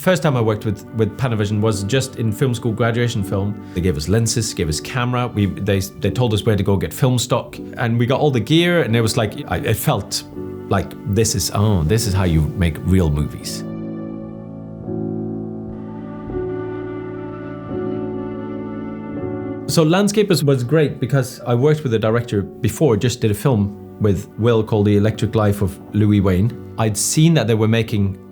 first time I worked with Panavision was just in film school graduation film. They gave us lenses, gave us camera. They told us where to go get film stock, and we got all the gear. And it was like it felt like this is how you make real movies. So Landscapers was great because I worked with a director before, just did a film with Will called The Electric Life of Louis Wayne. I'd seen that they were making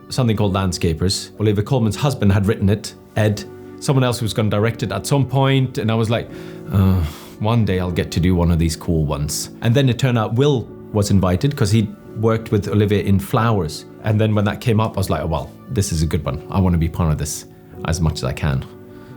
something called Landscapers. Olivia Colman's husband had written it, Ed. Someone else was going to direct it at some point, and I was like, one day I'll get to do one of these cool ones. And then it turned out Will was invited because he worked with Olivia in Flowers. And then when that came up, I was like, oh, well, this is a good one. I want to be part of this as much as I can.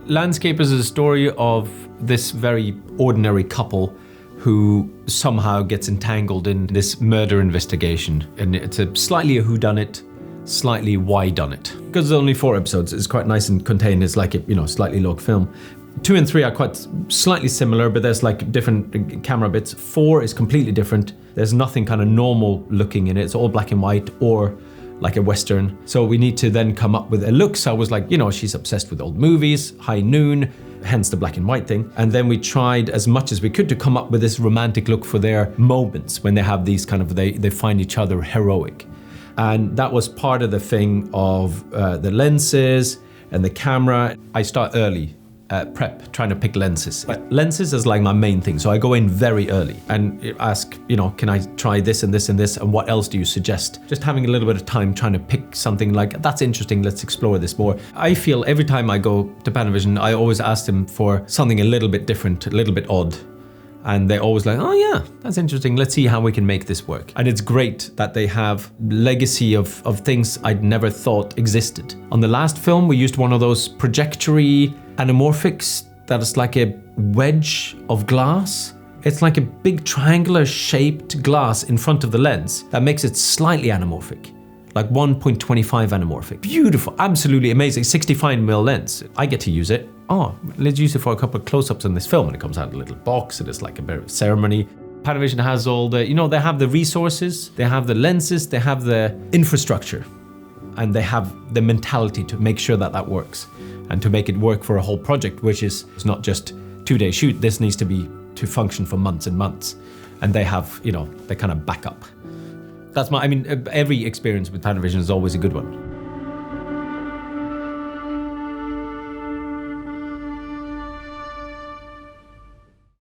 Landscapers is a story of this very ordinary couple who somehow gets entangled in this murder investigation. And it's slightly a whodunit, slightly why done it. Because there's only 4 episodes, it's quite nice and contained. It's like a slightly long film. 2 and 3 are quite slightly similar, but there's like different camera bits. 4 is completely different. There's nothing kind of normal looking in it. It's all black and white or like a Western. So we need to then come up with a look. So I was like, she's obsessed with old movies, High Noon, hence the black and white thing. And then we tried as much as we could to come up with this romantic look for their moments when they have these kind of, they find each other heroic. And that was part of the thing of the lenses and the camera. I start early, prep, trying to pick lenses. But lenses is like my main thing. So I go in very early and ask, can I try this and this and this? And what else do you suggest? Just having a little bit of time trying to pick something like, that's interesting, let's explore this more. I feel every time I go to Panavision, I always ask them for something a little bit different, a little bit odd. And they're always like, oh yeah, that's interesting. Let's see how we can make this work. And it's great that they have legacy of things I'd never thought existed. On the last film, we used one of those projectory anamorphics that is like a wedge of glass. It's like a big triangular shaped glass in front of the lens that makes it slightly anamorphic. Like 1.25 anamorphic. Beautiful, absolutely amazing, 65mm lens. I get to use it. Oh, let's use it for a couple of close-ups in this film, and it comes out in a little box, and it's like a bit of a ceremony. Panavision has all the, they have the resources, they have the lenses, they have the infrastructure, and they have the mentality to make sure that works, and to make it work for a whole project, which is not just 2-day shoot. This needs to function for months and months, and they have, they kind of back up. That's every experience with Panavision is always a good one.